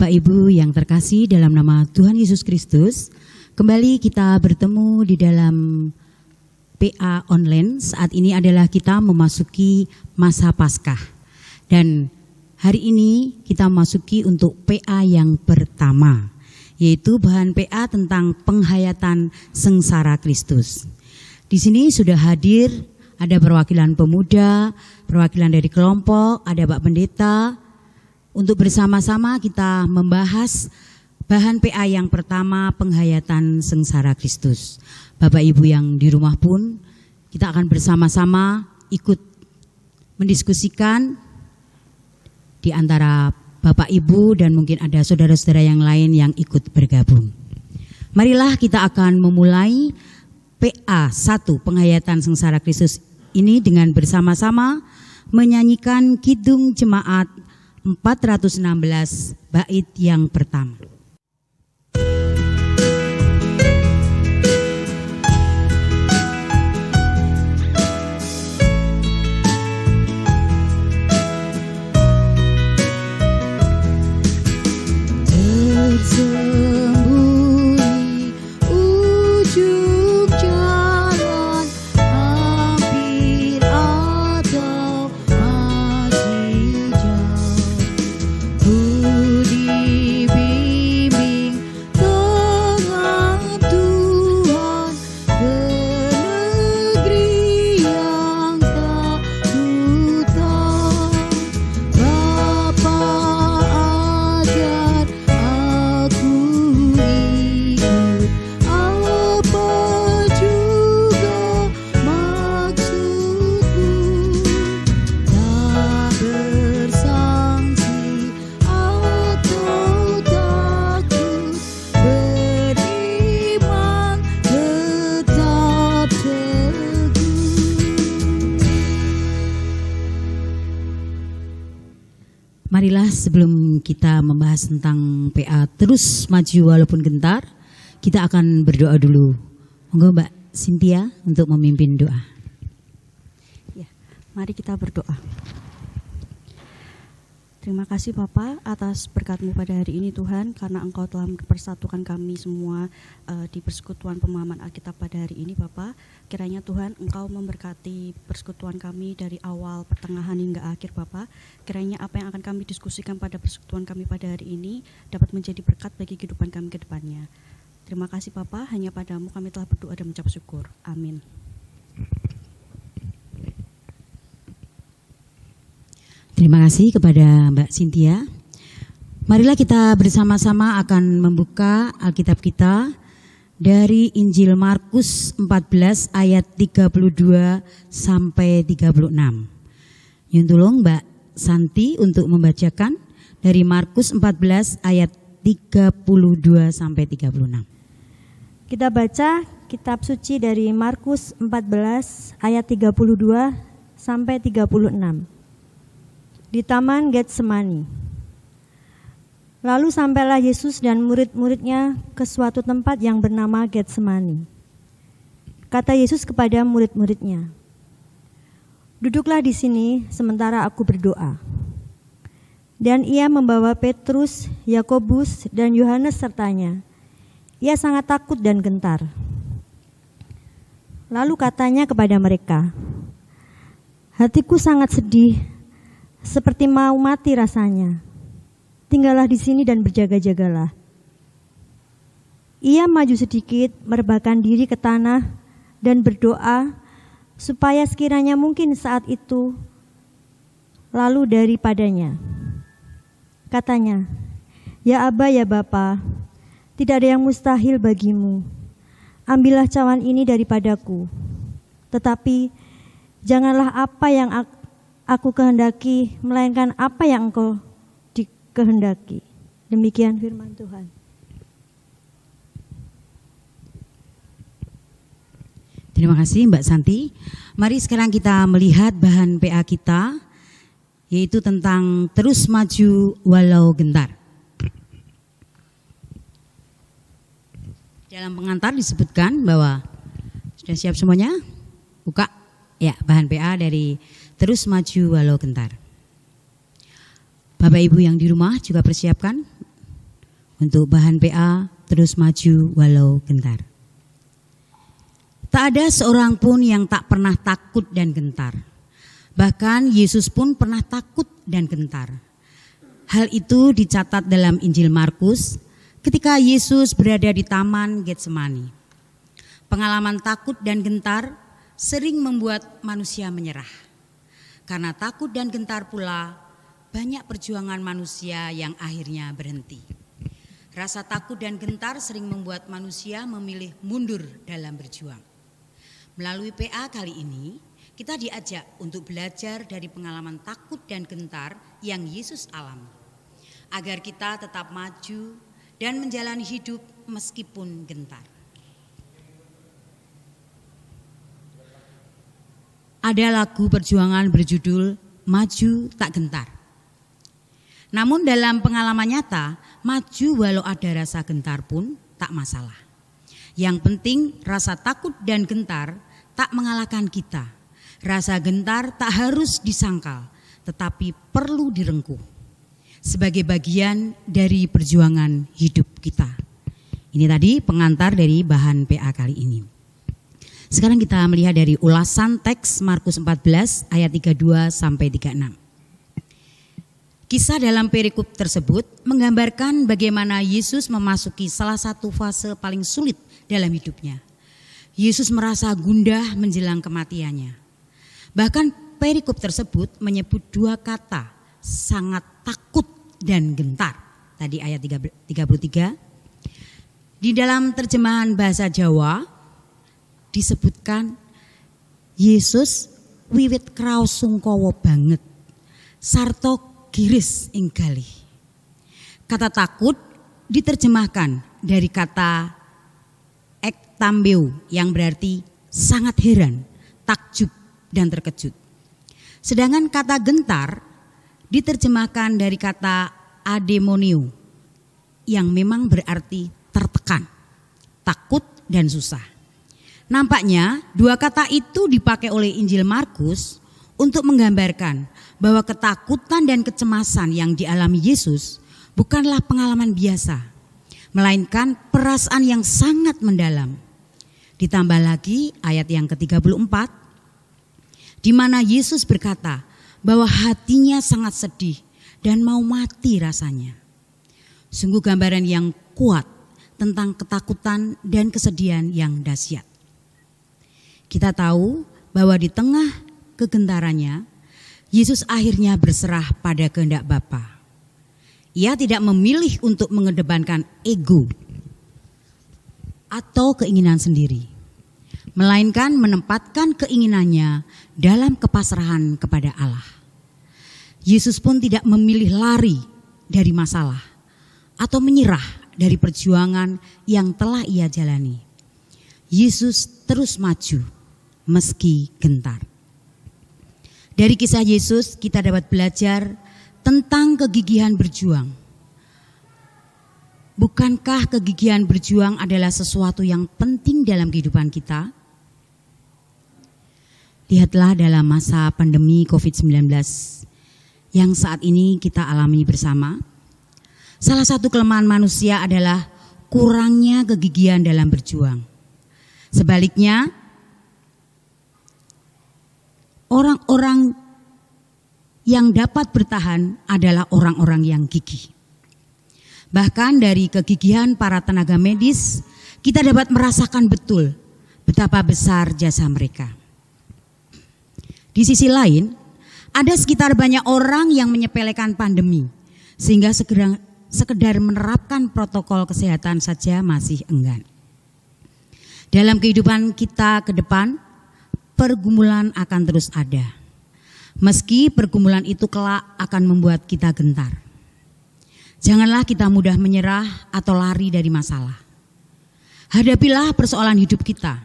Bapak Ibu yang terkasih dalam nama Tuhan Yesus Kristus, kembali kita bertemu di dalam PA online. Saat ini adalah kita memasuki masa Paskah. Dan hari ini kita memasuki untuk PA yang pertama, yaitu bahan PA tentang penghayatan sengsara Kristus. Di sini sudah hadir, ada perwakilan pemuda, perwakilan dari kelompok, ada Pak Pendeta. Untuk bersama-sama kita membahas bahan PA yang pertama, penghayatan sengsara Kristus. Bapak Ibu yang di rumah pun kita akan bersama-sama ikut mendiskusikan di antara Bapak Ibu dan mungkin ada saudara-saudara yang lain yang ikut bergabung. Marilah kita akan memulai PA 1, penghayatan sengsara Kristus ini dengan bersama-sama menyanyikan Kidung Jemaat 416 bait yang pertama. Marilah sebelum kita membahas tentang PA terus maju walaupun gentar, kita akan berdoa dulu. Monggo Mbak Cynthia untuk memimpin doa. Ya, mari kita berdoa. Terima kasih Bapa atas berkat-Mu pada hari ini Tuhan, karena Engkau telah mempersatukan kami semua di persekutuan pemahaman Alkitab pada hari ini Bapa. Kiranya Tuhan Engkau memberkati persekutuan kami dari awal, pertengahan hingga akhir Bapa. Kiranya apa yang akan kami diskusikan pada persekutuan kami pada hari ini dapat menjadi berkat bagi kehidupan kami ke depannya. Terima kasih Bapa, hanya padamu kami telah berdoa dan mengucap syukur. Amin. Terima kasih kepada Mbak Cynthia. Marilah kita bersama-sama akan membuka Alkitab kita dari Injil Markus 14 ayat 32 sampai 36. Yun tolong Mbak Santi untuk membacakan dari Markus 14 ayat 32 sampai 36. Kita baca kitab suci dari Markus 14 ayat 32 sampai 36. Di Taman Getsemani. Lalu sampailah Yesus dan murid-muridnya ke suatu tempat yang bernama Getsemani. Kata Yesus kepada murid-muridnya, "Duduklah di sini sementara aku berdoa." Dan ia membawa Petrus, Yakobus, dan Yohanes sertanya. Ia sangat takut dan gentar. Lalu katanya kepada mereka, "Hatiku sangat sedih, seperti mau mati rasanya. Tinggallah di sini dan berjaga-jagalah." Ia maju sedikit, merebahkan diri ke tanah dan berdoa supaya sekiranya mungkin saat itu lalu daripadanya. Katanya, "Ya Aba, ya Bapa, tidak ada yang mustahil bagimu. Ambillah cawan ini daripadaku. Tetapi janganlah apa yang aku kehendaki, melainkan apa yang Engkau dikehendaki." Demikian firman Tuhan. Terima kasih Mbak Santi. Mari sekarang kita melihat bahan PA kita, yaitu tentang terus maju walau gentar. Dalam pengantar disebutkan bahwa sudah siap semuanya? Buka ya bahan PA dari terus maju walau gentar. Bapak Ibu yang di rumah juga persiapkan Untuk bahan PA, terus maju walau gentar. Tak ada seorang pun yang tak pernah takut dan gentar. Bahkan Yesus pun pernah takut dan gentar. Hal itu dicatat dalam Injil Markus ketika Yesus berada di Taman Getsemani. Pengalaman takut dan gentar sering membuat manusia menyerah. Karena takut dan gentar pula banyak perjuangan manusia yang akhirnya berhenti. Rasa takut dan gentar sering membuat manusia memilih mundur dalam berjuang. Melalui PA kali ini, kita diajak untuk belajar dari pengalaman takut dan gentar yang Yesus alami, agar kita tetap maju dan menjalani hidup meskipun gentar. Ada lagu perjuangan berjudul Maju Tak Gentar. Namun dalam pengalaman nyata, maju walau ada rasa gentar pun tak masalah. Yang penting rasa takut dan gentar tak mengalahkan kita. Rasa gentar tak harus disangkal, tetapi perlu direngkuh sebagai bagian dari perjuangan hidup kita. Ini tadi pengantar dari bahan PA kali ini. Sekarang kita melihat dari ulasan teks Markus 14 ayat 32 sampai 36. Kisah dalam perikop tersebut menggambarkan bagaimana Yesus memasuki salah satu fase paling sulit dalam hidupnya. Yesus merasa gundah menjelang kematiannya. Bahkan perikop tersebut menyebut dua kata, sangat takut dan gentar. Tadi ayat 33. Di dalam terjemahan bahasa Jawa disebutkan Yesus wiwit kraos sungkowo banget. Sarto giris ing galih. Kata takut diterjemahkan dari kata ektambeu yang berarti sangat heran, takjub dan terkejut. Sedangkan kata gentar diterjemahkan dari kata ademonio yang memang berarti tertekan, takut dan susah. Nampaknya dua kata itu dipakai oleh Injil Markus untuk menggambarkan bahwa ketakutan dan kecemasan yang dialami Yesus bukanlah pengalaman biasa, melainkan perasaan yang sangat mendalam. Ditambah lagi ayat yang ke-34, di mana Yesus berkata bahwa hatinya sangat sedih dan mau mati rasanya. Sungguh gambaran yang kuat tentang ketakutan dan kesedihan yang dahsyat. Kita tahu bahwa di tengah kegentarannya, Yesus akhirnya berserah pada kehendak Bapa. Ia tidak memilih untuk mengedepankan ego atau keinginan sendiri, melainkan menempatkan keinginannya dalam kepasrahan kepada Allah. Yesus pun tidak memilih lari dari masalah atau menyerah dari perjuangan yang telah ia jalani. Yesus terus maju meski gentar. Dari kisah Yesus kita dapat belajar tentang kegigihan berjuang. Bukankah kegigihan berjuang adalah sesuatu yang penting dalam kehidupan kita? Lihatlah dalam masa pandemi COVID-19 yang saat ini kita alami bersama. Salah satu kelemahan manusia adalah kurangnya kegigihan dalam berjuang. Sebaliknya, orang-orang yang dapat bertahan adalah orang-orang yang gigih. Bahkan dari kegigihan para tenaga medis, kita dapat merasakan betul betapa besar jasa mereka. Di sisi lain, ada sekitar banyak orang yang menyepelekan pandemi, sehingga sekedar menerapkan protokol kesehatan saja masih enggan. Dalam kehidupan kita ke depan, pergumulan akan terus ada. Meski pergumulan itu kelak akan membuat kita gentar. Janganlah kita mudah menyerah atau lari dari masalah. Hadapilah persoalan hidup kita,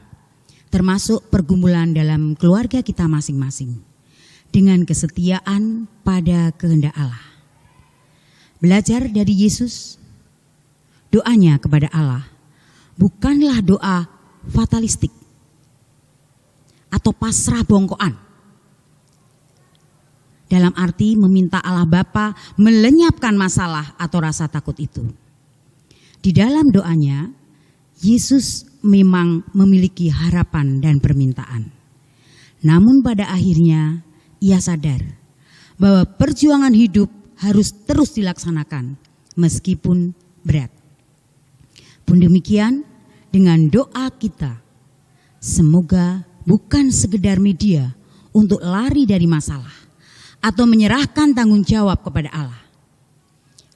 termasuk pergumulan dalam keluarga kita masing-masing, dengan kesetiaan pada kehendak Allah. Belajar dari Yesus, doanya kepada Allah bukanlah doa fatalistik atau pasrah bongkoan. Dalam arti meminta Allah Bapa melenyapkan masalah atau rasa takut itu. Di dalam doanya, Yesus memang memiliki harapan dan permintaan. Namun pada akhirnya ia sadar bahwa perjuangan hidup harus terus dilaksanakan meskipun berat. Pun demikian dengan doa kita, semoga bukan sekedar media untuk lari dari masalah atau menyerahkan tanggung jawab kepada Allah.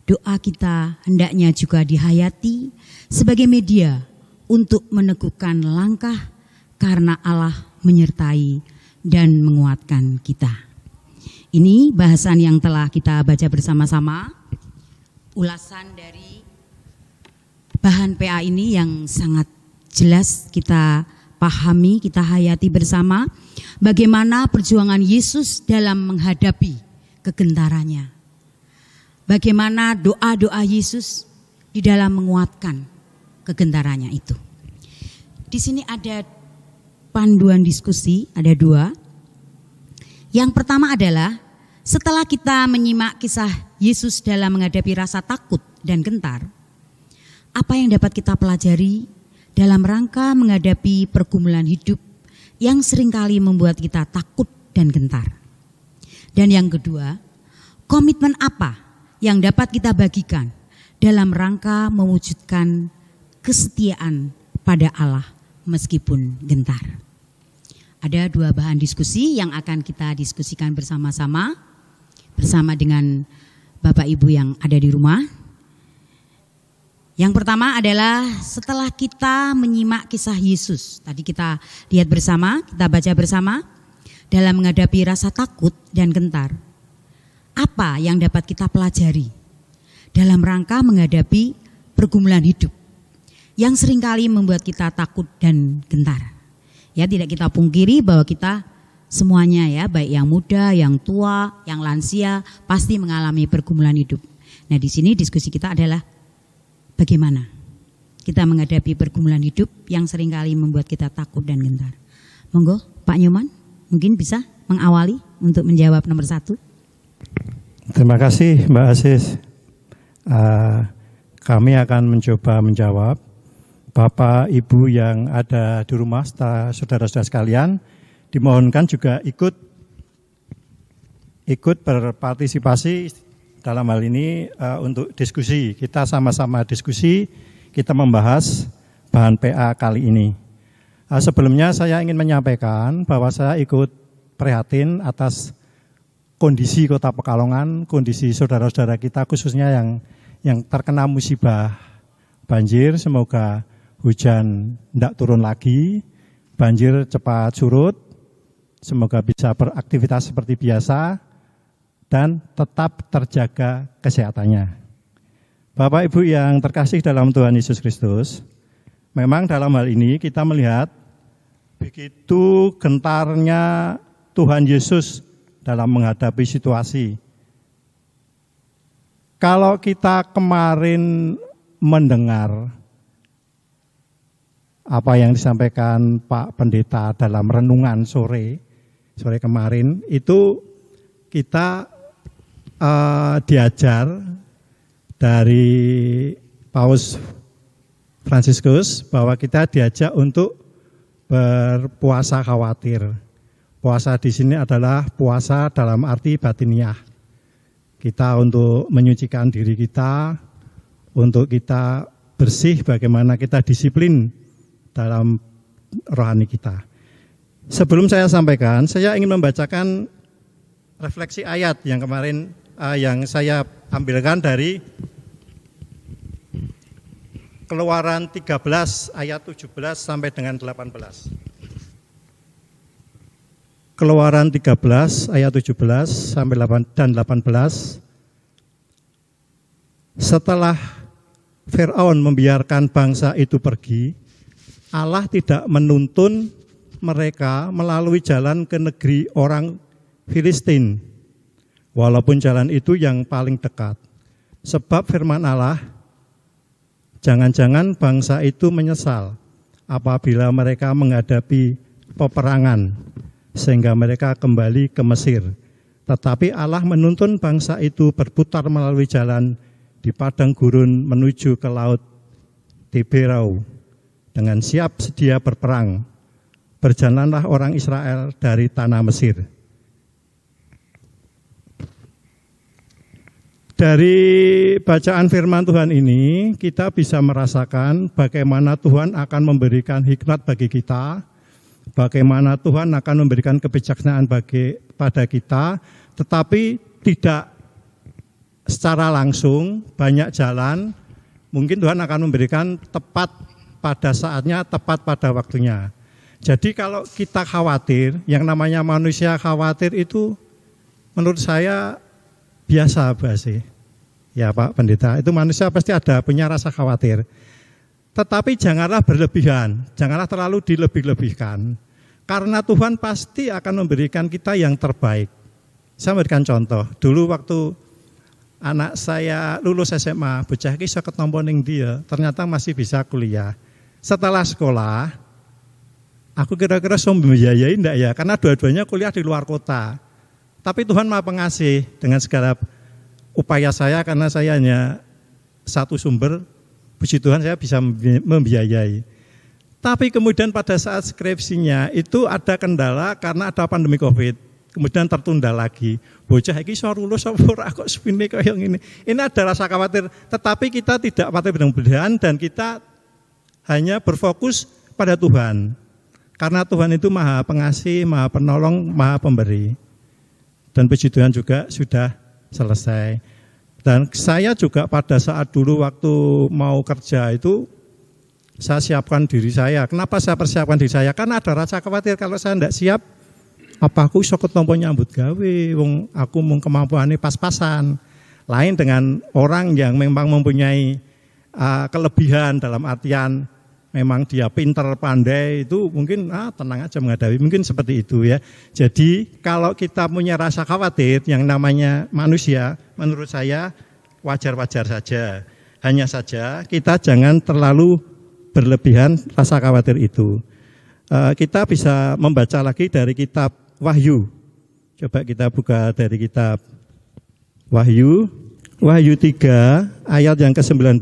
Doa kita hendaknya juga dihayati sebagai media untuk meneguhkan langkah karena Allah menyertai dan menguatkan kita. Ini bahasan yang telah kita baca bersama-sama, ulasan dari bahan PA ini yang sangat jelas kita pahami, kita hayati bersama bagaimana perjuangan Yesus dalam menghadapi kegentarannya. Bagaimana doa-doa Yesus di dalam menguatkan kegentarannya itu. Di sini ada panduan diskusi, ada dua. Yang pertama adalah setelah kita menyimak kisah Yesus dalam menghadapi rasa takut dan gentar, apa yang dapat kita pelajari dalam rangka menghadapi pergumulan hidup yang seringkali membuat kita takut dan gentar. Dan yang kedua, komitmen apa yang dapat kita bagikan dalam rangka mewujudkan kesetiaan pada Allah meskipun gentar. Ada dua bahan diskusi yang akan kita diskusikan bersama-sama dengan Bapak Ibu yang ada di rumah. Yang pertama adalah setelah kita menyimak kisah Yesus, tadi kita lihat bersama, kita baca bersama, dalam menghadapi rasa takut dan gentar. Apa yang dapat kita pelajari dalam rangka menghadapi pergumulan hidup yang seringkali membuat kita takut dan gentar? Ya, tidak kita pungkiri bahwa kita semuanya ya, baik yang muda, yang tua, yang lansia, pasti mengalami pergumulan hidup. Nah, di sini diskusi kita adalah bagaimana kita menghadapi pergumulan hidup yang seringkali membuat kita takut dan gentar. Monggo Pak Nyoman mungkin bisa mengawali untuk menjawab nomor 1. Terima kasih Mbak Asis. Kami akan mencoba menjawab. Bapak Ibu yang ada di rumah, saudara-saudara sekalian, dimohonkan juga ikut berpartisipasi dalam hal ini untuk diskusi. Kita sama-sama diskusi, kita membahas bahan PA kali ini. Sebelumnya saya ingin menyampaikan bahwa saya ikut prihatin atas kondisi Kota Pekalongan, kondisi saudara-saudara kita khususnya yang terkena musibah banjir. Semoga hujan tidak turun lagi, banjir cepat surut, semoga bisa beraktivitas seperti biasa dan tetap terjaga kesehatannya. Bapak Ibu yang terkasih dalam Tuhan Yesus Kristus, memang dalam hal ini kita melihat begitu gentarnya Tuhan Yesus dalam menghadapi situasi. Kalau kita kemarin mendengar apa yang disampaikan Pak Pendeta dalam renungan sore kemarin, itu kita diajar dari Paus Fransiskus bahwa kita diajak untuk berpuasa khawatir. Puasa di sini adalah puasa dalam arti batiniah. Kita untuk menyucikan diri kita, untuk kita bersih, bagaimana kita disiplin dalam rohani kita. Sebelum saya sampaikan, saya ingin membacakan refleksi ayat yang kemarin yang saya ambilkan dari Keluaran 13 ayat 17 sampai dengan 18. Keluaran 13 ayat 17 sampai 18. Setelah Firaun membiarkan bangsa itu pergi, Allah tidak menuntun mereka melalui jalan ke negeri orang Filistin, walaupun jalan itu yang paling dekat. Sebab firman Allah, jangan-jangan bangsa itu menyesal apabila mereka menghadapi peperangan, sehingga mereka kembali ke Mesir. Tetapi Allah menuntun bangsa itu berputar melalui jalan di padang gurun menuju ke laut Tiberau, dengan siap sedia berperang, berjalanlah orang Israel dari tanah Mesir. Dari bacaan firman Tuhan ini, kita bisa merasakan bagaimana Tuhan akan memberikan hikmat bagi kita, bagaimana Tuhan akan memberikan kebijaksanaan pada kita, tetapi tidak secara langsung, banyak jalan, mungkin Tuhan akan memberikan tepat pada saatnya, tepat pada waktunya. Jadi kalau kita khawatir, yang namanya manusia khawatir itu menurut saya biasa basi. Ya Pak Pendeta, itu manusia pasti ada punya rasa khawatir. Tetapi janganlah berlebihan, janganlah terlalu dilebih-lebihkan. Karena Tuhan pasti akan memberikan kita yang terbaik. Saya memberikan contoh, dulu waktu anak saya lulus SMA, bocah iki iso ketompo ning dia, ternyata masih bisa kuliah. Setelah sekolah, aku kira-kira iso membiayai enggak ya, karena dua-duanya kuliah di luar kota. Tapi Tuhan Maha Pengasih dengan segala upaya saya, karena saya hanya satu sumber, puji Tuhan saya bisa membiayai. Tapi kemudian pada saat skripsinya itu ada kendala karena ada pandemi COVID. Kemudian tertunda lagi. Bocah iki iso lulus apa ora kok sepine kaya ngene. Ini ada rasa khawatir, tetapi kita tidak khawatir berlebihan dan kita hanya berfokus pada Tuhan. Karena Tuhan itu Maha Pengasih, Maha Penolong, Maha Pemberi. Dan puji Tuhan juga sudah selesai. Dan saya juga pada saat dulu waktu mau kerja itu saya siapkan diri saya. Kenapa saya persiapkan diri saya? Karena ada rasa khawatir kalau saya tidak siap, apa aku iso ketompo nyambut gawe, wong aku mung kemampuane pas-pasan. Lain dengan orang yang memang mempunyai kelebihan dalam artian memang dia pintar, pandai, itu mungkin tenang aja menghadapi, mungkin seperti itu ya. Jadi kalau kita punya rasa khawatir yang namanya manusia, menurut saya wajar-wajar saja. Hanya saja kita jangan terlalu berlebihan rasa khawatir itu. Kita bisa membaca lagi dari kitab Wahyu. Coba kita buka dari kitab Wahyu 3 ayat yang ke-19.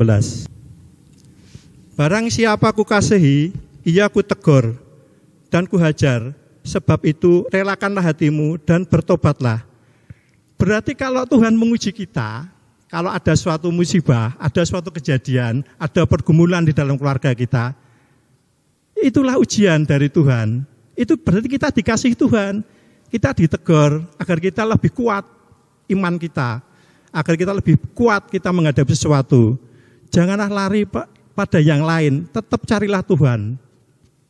Barang siapa kukasihi, ia kutegur dan kuhajar, sebab itu relakanlah hatimu dan bertobatlah. Berarti kalau Tuhan menguji kita, kalau ada suatu musibah, ada suatu kejadian, ada pergumulan di dalam keluarga kita, itulah ujian dari Tuhan. Itu berarti kita dikasihi Tuhan, kita ditegur agar kita lebih kuat iman kita, agar kita lebih kuat kita menghadapi sesuatu. Janganlah lari pada yang lain, tetap carilah Tuhan.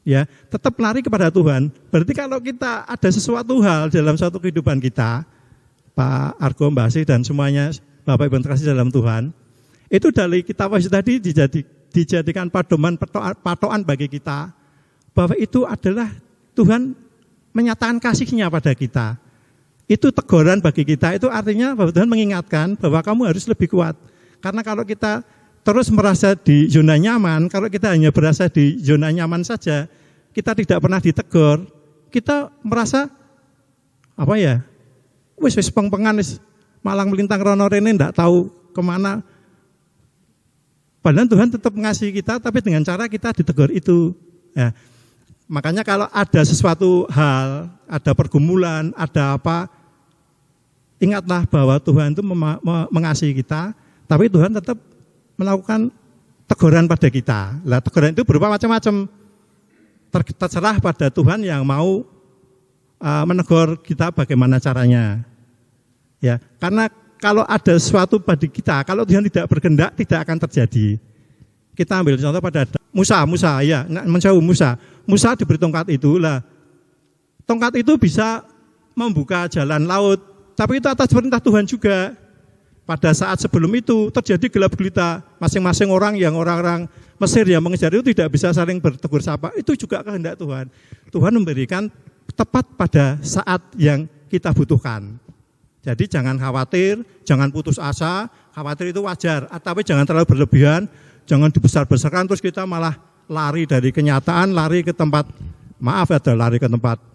Ya, tetap lari kepada Tuhan. Berarti kalau kita ada sesuatu hal dalam suatu kehidupan kita, Pak Argo, Mbak Asih dan semuanya Bapak Ibu terkasih dalam Tuhan, itu dari kitab Wahyu tadi dijadikan pedoman patokan bagi kita, bahwa itu adalah Tuhan menyatakan kasih-Nya pada kita. Itu teguran bagi kita, itu artinya bahwa Tuhan mengingatkan bahwa kamu harus lebih kuat. Karena kalau kita terus merasa di zona nyaman, kalau kita hanya berasa di zona nyaman saja, kita tidak pernah ditegur, kita merasa wis peng-pengan, malang melintang rono rene, ndak tahu kemana. Padahal Tuhan tetap mengasihi kita, tapi dengan cara kita ditegur itu. Ya. Makanya kalau ada sesuatu hal, ada pergumulan, ada apa, ingatlah bahwa Tuhan itu mengasihi kita, tapi Tuhan tetap melakukan teguran pada kita. Lah teguran itu berupa macam-macam. Terserah pada Tuhan yang mau menegur kita bagaimana caranya. Ya, karena kalau ada sesuatu pada kita, kalau Tuhan tidak berkehendak tidak akan terjadi. Kita ambil contoh pada Musa ya, menjauh Musa. Musa diberi tongkat itu lah. Tongkat itu bisa membuka jalan laut, tapi itu atas perintah Tuhan juga. Pada saat sebelum itu terjadi gelap gulita, masing-masing orang Mesir yang mengejar itu tidak bisa saling bertegur sapa, itu juga kehendak Tuhan. Tuhan memberikan tepat pada saat yang kita butuhkan. Jadi jangan khawatir, jangan putus asa, khawatir itu wajar, tapi jangan terlalu berlebihan, jangan dibesar-besarkan terus kita malah lari dari kenyataan, lari ke tempat, lari ke tempat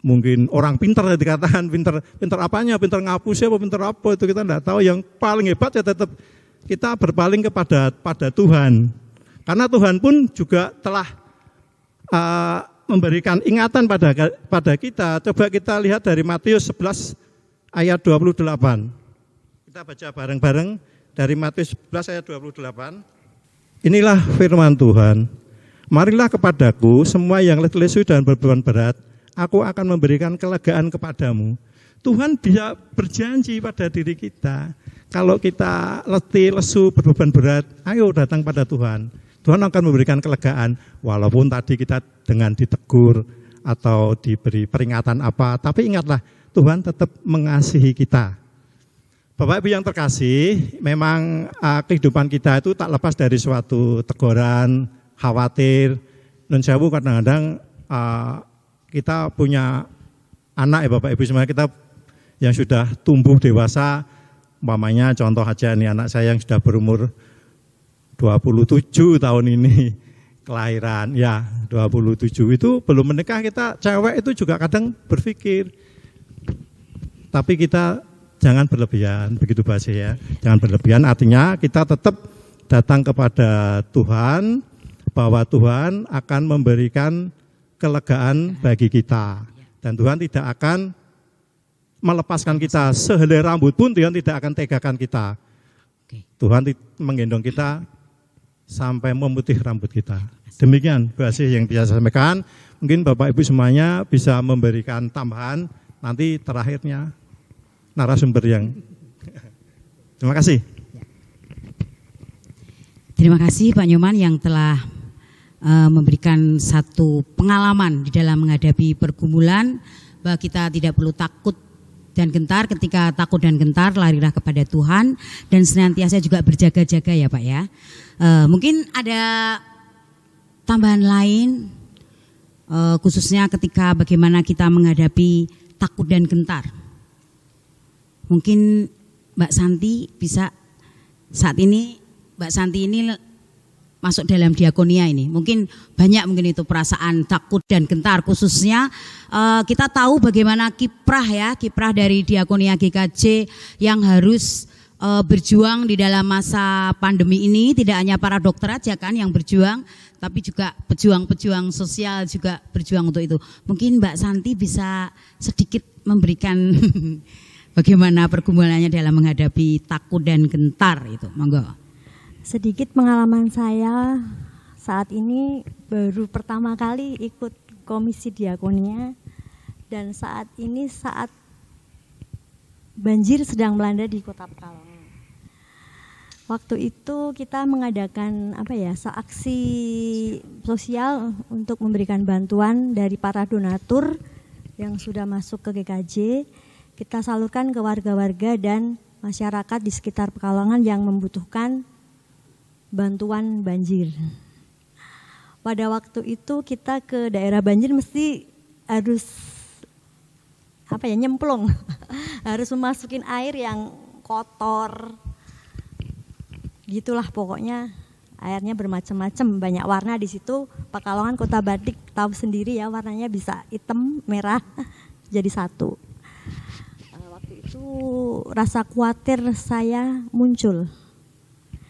mungkin orang pintar dikatakan pintar apanya, pintar ngapusnya apa pintar apa itu kita tidak tahu. Yang paling hebat ya tetap kita berpaling pada Tuhan. Karena Tuhan pun juga telah memberikan ingatan pada kita. Coba kita lihat dari Matius 11 ayat 28. Kita baca bareng-bareng dari Matius 11 ayat 28. Inilah firman Tuhan. Marilah kepadaku semua yang letih lesu dan berbeban berat, aku akan memberikan kelegaan kepadamu. Tuhan bisa berjanji pada diri kita. Kalau kita letih, lesu, berbeban berat, ayo datang pada Tuhan. Tuhan akan memberikan kelegaan, walaupun tadi kita dengan ditegur atau diberi peringatan apa, tapi ingatlah, Tuhan tetap mengasihi kita. Bapak Ibu yang terkasih, memang kehidupan kita itu tak lepas dari suatu teguran, khawatir. Nun sewu kadang-kadang kita punya anak ya Bapak Ibu semua, kita yang sudah tumbuh dewasa, umpamanya contoh aja nih anak saya yang sudah berumur 27 tahun ini kelahiran, ya 27 itu belum menikah, kita cewek itu juga kadang berpikir, tapi kita jangan berlebihan, begitu bahasa ya. Jangan berlebihan, artinya kita tetap datang kepada Tuhan, bahwa Tuhan akan memberikan kelegaan bagi kita. Dan Tuhan tidak akan melepaskan kita sehelai rambut pun, Tuhan tidak akan tegakan kita. Tuhan menggendong kita sampai memutih rambut kita. Demikian bahasa yang bisa saya sampaikan. Mungkin Bapak Ibu semuanya bisa memberikan tambahan nanti terakhirnya narasumber yang. Terima kasih. Terima kasih Pak Nyoman yang telah memberikan satu pengalaman di dalam menghadapi pergumulan, bahwa kita tidak perlu takut dan gentar. Ketika takut dan gentar, larilah kepada Tuhan dan senantiasa juga berjaga-jaga ya Pak ya. Mungkin ada tambahan lain, khususnya ketika bagaimana kita menghadapi takut dan gentar. Mungkin Mbak Santi bisa, saat ini Mbak Santi ini masuk dalam diakonia ini. Mungkin banyak mungkin itu perasaan takut dan gentar, khususnya kita tahu bagaimana kiprah dari diakonia GKJ yang harus berjuang di dalam masa pandemi ini. Tidak hanya para dokter aja kan yang berjuang, tapi juga pejuang-pejuang sosial juga berjuang untuk itu. Mungkin Mbak Santi bisa sedikit memberikan bagaimana pergumulannya dalam menghadapi takut dan gentar itu, monggo. Sedikit pengalaman saya saat ini baru pertama kali ikut komisi diakonia, dan saat ini saat banjir sedang melanda di Kota Pekalongan. Waktu itu kita mengadakan aksi sosial untuk memberikan bantuan dari para donatur yang sudah masuk ke GKJ. Kita salurkan ke warga-warga dan masyarakat di sekitar Pekalongan yang membutuhkan bantuan banjir. Pada waktu itu kita ke daerah banjir mesti harus nyemplung, harus memasukin air yang kotor. Gitulah pokoknya, airnya bermacam-macam, banyak warna di situ. Pekalongan kota batik, tahu sendiri ya, warnanya bisa hitam, merah jadi satu. Waktu itu rasa khawatir saya muncul.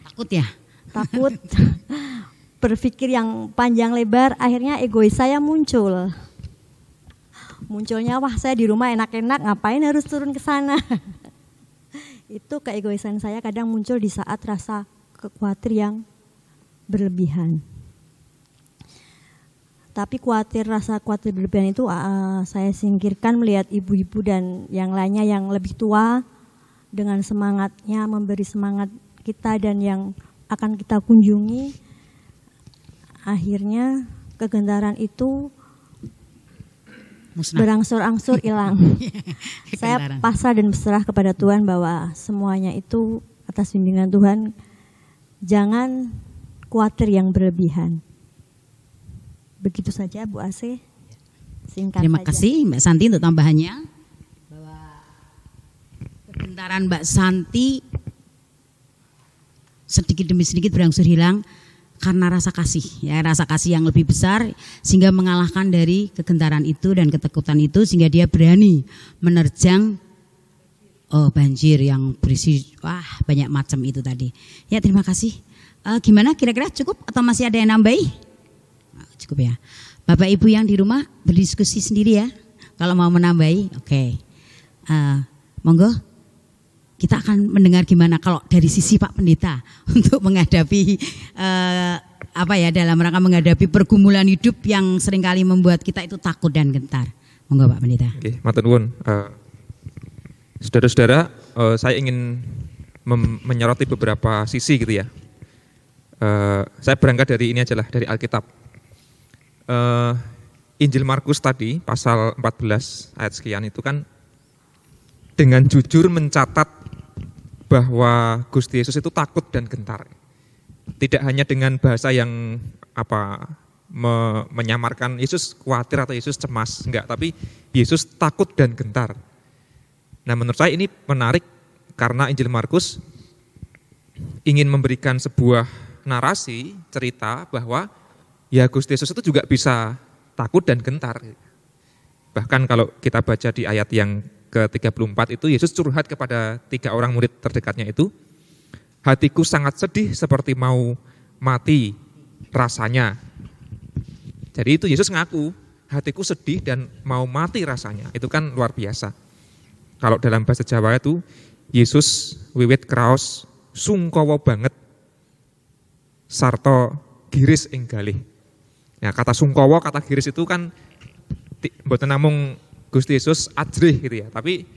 Takut ya? Takut, berpikir yang panjang lebar, akhirnya egois saya muncul. Munculnya, wah saya di rumah enak-enak, ngapain harus turun ke sana? Itu keegoisan saya kadang muncul di saat rasa khawatir yang berlebihan. Tapi rasa khawatir berlebihan itu saya singkirkan melihat ibu-ibu dan yang lainnya yang lebih tua dengan semangatnya memberi semangat kita dan yang akan kita kunjungi. Akhirnya kegentaran itu berangsur-angsur hilang. Saya pasrah dan berserah kepada Tuhan bahwa semuanya itu atas bimbingan Tuhan. Jangan khawatir yang berlebihan. Begitu saja Bu Ase. Singkat Terima saja. kasih Mbak Santi untuk tambahannya. Bahwa kegentaran Mbak Santi sedikit demi sedikit berangsur hilang karena rasa kasih, ya, rasa kasih yang lebih besar sehingga mengalahkan dari kegentaran itu dan ketakutan itu, sehingga dia berani menerjang banjir yang berisi banyak macam itu tadi. Ya, terima kasih Gimana kira-kira cukup atau masih ada yang nambahi? Cukup ya. Bapak Ibu yang di rumah berdiskusi sendiri ya. Kalau mau menambahi, oke. Monggo. Kita akan mendengar gimana kalau dari sisi Pak Pendeta untuk menghadapi dalam rangka menghadapi pergumulan hidup yang seringkali membuat kita itu takut dan gentar. Monggo Pak Pendeta. Oke, matur nuwun. Saudara-saudara, saya ingin menyoroti beberapa sisi gitu ya. Saya berangkat dari ini aja lah, dari Alkitab. Injil Markus tadi, pasal 14 ayat sekian itu kan dengan jujur mencatat bahwa Gusti Yesus itu takut dan gentar. Tidak hanya dengan bahasa yang menyamarkan Yesus khawatir atau Yesus cemas, enggak, tapi Yesus takut dan gentar. Nah, menurut saya ini menarik karena Injil Markus ingin memberikan sebuah narasi, cerita bahwa ya Gusti Yesus itu juga bisa takut dan gentar. Bahkan kalau kita baca di ayat yang ke-34 itu Yesus curhat kepada 3 orang murid terdekatnya itu, hatiku sangat sedih seperti mau mati rasanya. Jadi itu Yesus ngaku, hatiku sedih dan mau mati rasanya. Itu kan luar biasa. Kalau dalam bahasa Jawa itu, Yesus wiwit kraos sungkowo banget sarto giris ing galih. Nah, kata sungkowo, kata giris itu kan mboten namung Gusti Yesus ajrih gitu ya, tapi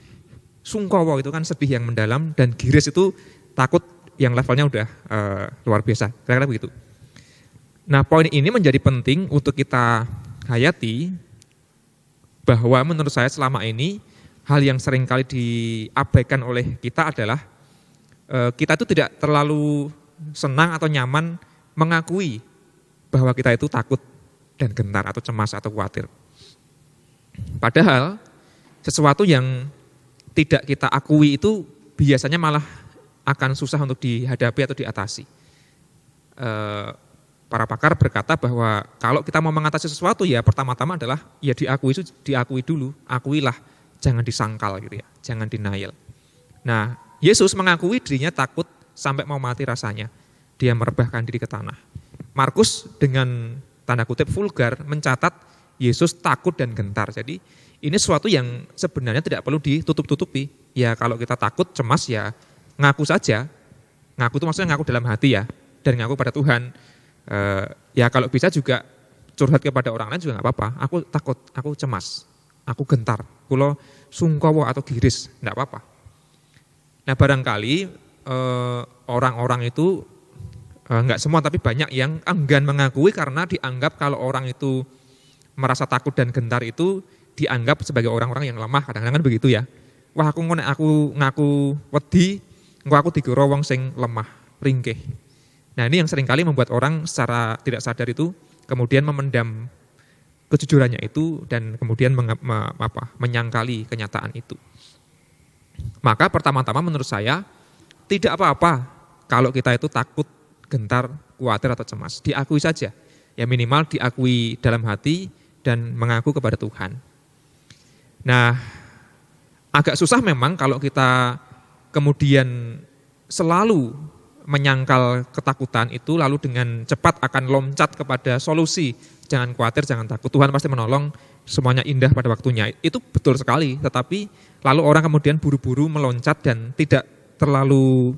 sungkowo itu kan sedih yang mendalam dan giris itu takut yang levelnya udah luar biasa, kira-kira begitu. Nah, poin ini menjadi penting untuk kita hayati bahwa menurut saya selama ini hal yang seringkali diabaikan oleh kita adalah kita itu tidak terlalu senang atau nyaman mengakui bahwa kita itu takut dan gentar atau cemas atau khawatir. Padahal sesuatu yang tidak kita akui itu biasanya malah akan susah untuk dihadapi atau diatasi. Para pakar berkata bahwa kalau kita mau mengatasi sesuatu ya pertama-tama adalah ya diakui dulu, akuilah, jangan disangkal gitu ya, jangan denial. Nah, Yesus mengakui dirinya takut sampai mau mati rasanya. Dia merebahkan diri ke tanah. Markus dengan tanda kutip vulgar mencatat Yesus takut dan gentar. Jadi ini sesuatu yang sebenarnya tidak perlu ditutup-tutupi. Ya kalau kita takut, cemas ya ngaku saja. Ngaku itu maksudnya ngaku dalam hati ya. Dan ngaku pada Tuhan. Ya kalau bisa juga curhat kepada orang lain juga gak apa-apa. Aku takut, aku cemas, aku gentar. Kulo sungkowo atau giris, gak apa-apa. Nah barangkali orang-orang itu, gak semua tapi banyak yang enggan mengakui karena dianggap kalau orang itu merasa takut dan gentar itu dianggap sebagai orang-orang yang lemah, kadang-kadang begitu ya. Wah aku ngaku wedi, aku dikira wong sing lemah, ringkih. Nah ini yang seringkali membuat orang secara tidak sadar itu kemudian memendam kejujurannya itu dan kemudian menyangkali kenyataan itu. Maka pertama-tama menurut saya tidak apa-apa kalau kita itu takut, gentar, khawatir atau cemas. Diakui saja, ya minimal diakui dalam hati dan mengaku kepada Tuhan. Nah, agak susah memang kalau kita kemudian selalu menyangkal ketakutan itu lalu dengan cepat akan loncat kepada solusi. Jangan khawatir, jangan takut, Tuhan pasti menolong, semuanya indah pada waktunya. Itu betul sekali, tetapi lalu orang kemudian buru-buru meloncat dan tidak terlalu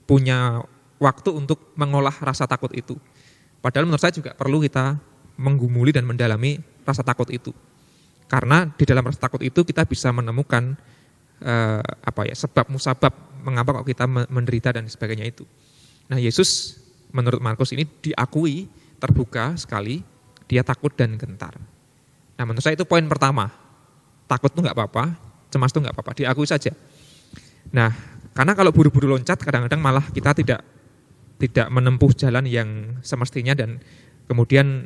punya waktu untuk mengolah rasa takut itu. Padahal menurut saya juga perlu kita menggumuli dan mendalami rasa takut itu. Karena di dalam rasa takut itu kita bisa menemukan sebab musabab mengapa kok kita menderita dan sebagainya itu. Nah, Yesus menurut Markus ini diakui terbuka sekali dia takut dan gentar. Nah, menurut saya itu poin pertama. Takut itu enggak apa-apa, cemas itu enggak apa-apa, diakui saja. Nah, karena kalau buru-buru loncat kadang-kadang malah kita tidak menempuh jalan yang semestinya dan kemudian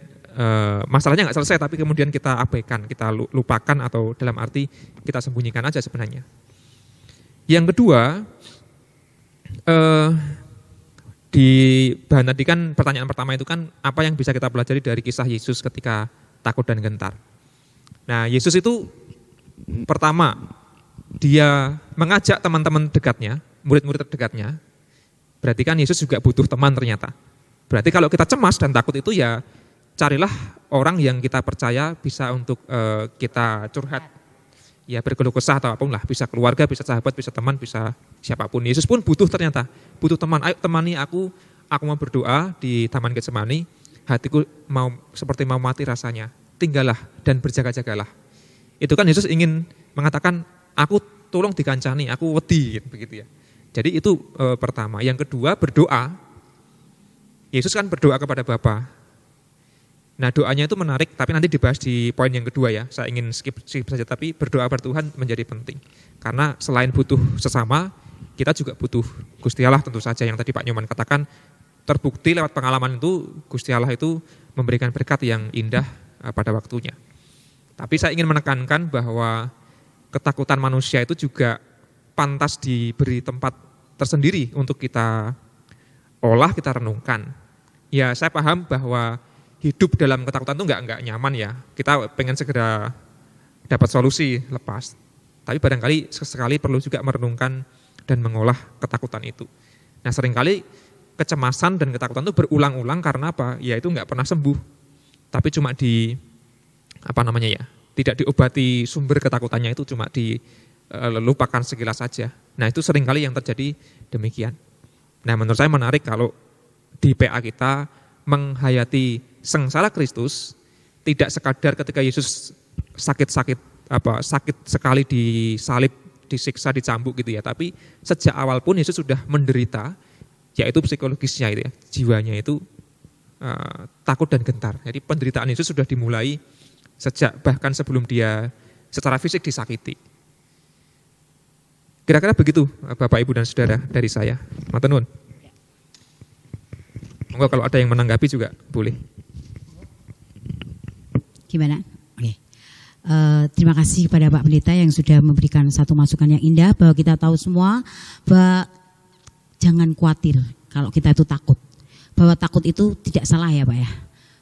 masalahnya nggak selesai tapi kemudian kita abaikan, kita lupakan atau dalam arti kita sembunyikan aja sebenarnya. Yang kedua, di bahan tadi kan pertanyaan pertama itu kan apa yang bisa kita pelajari dari kisah Yesus ketika takut dan gentar. Nah, Yesus itu pertama dia mengajak teman-teman dekatnya, murid-murid terdekatnya. Berarti kan Yesus juga butuh teman ternyata. Berarti kalau kita cemas dan takut itu ya carilah orang yang kita percaya bisa untuk kita curhat. Ya berkeluh kesah atau apapun lah, bisa keluarga, bisa sahabat, bisa teman, bisa siapapun. Yesus pun butuh ternyata, butuh teman. Ayo temani aku mau berdoa di Taman Getsemani, hatiku mau seperti mau mati rasanya. Tinggallah dan berjaga-jagalah. Itu kan Yesus ingin mengatakan, aku tolong dikancani, aku wedi begitu ya. Jadi itu pertama. Yang kedua berdoa. Yesus kan berdoa kepada Bapa. Nah doanya itu menarik, tapi nanti dibahas di poin yang kedua ya. Saya ingin skip saja, tapi berdoa pada Tuhan menjadi penting. Karena selain butuh sesama, kita juga butuh Gusti Allah tentu saja. Yang tadi Pak Nyoman katakan, terbukti lewat pengalaman itu, Gusti Allah itu memberikan berkat yang indah pada waktunya. Tapi saya ingin menekankan bahwa ketakutan manusia itu juga pantas diberi tempat tersendiri untuk kita olah, kita renungkan. Ya saya paham bahwa hidup dalam ketakutan itu enggak nyaman ya. Kita pengen segera dapat solusi lepas. Tapi barangkali sesekali perlu juga merenungkan dan mengolah ketakutan itu. Nah seringkali kecemasan dan ketakutan itu berulang-ulang karena apa? Ya itu enggak pernah sembuh. Tapi cuma tidak diobati sumber ketakutannya itu, cuma dilupakan sekilas saja. Nah itu seringkali yang terjadi demikian. Nah menurut saya menarik kalau di PA kita menghayati sengsara Kristus, tidak sekadar ketika Yesus sakit sekali disalib, disiksa, dicambuk gitu ya, tapi sejak awal pun Yesus sudah menderita, yaitu psikologisnya itu ya, jiwanya itu takut dan gentar. Jadi penderitaan Yesus sudah dimulai sejak bahkan sebelum dia secara fisik disakiti. Kira-kira begitu Bapak Ibu dan Saudara dari saya. Matur nuwun. Monggo kalau ada yang menanggapi juga boleh. Gimana? Oke. Terima kasih kepada Pak Pendeta yang sudah memberikan satu masukan yang indah, bahwa kita tahu semua bahwa jangan khawatir kalau kita itu takut. Bahwa takut itu tidak salah ya Pak ya.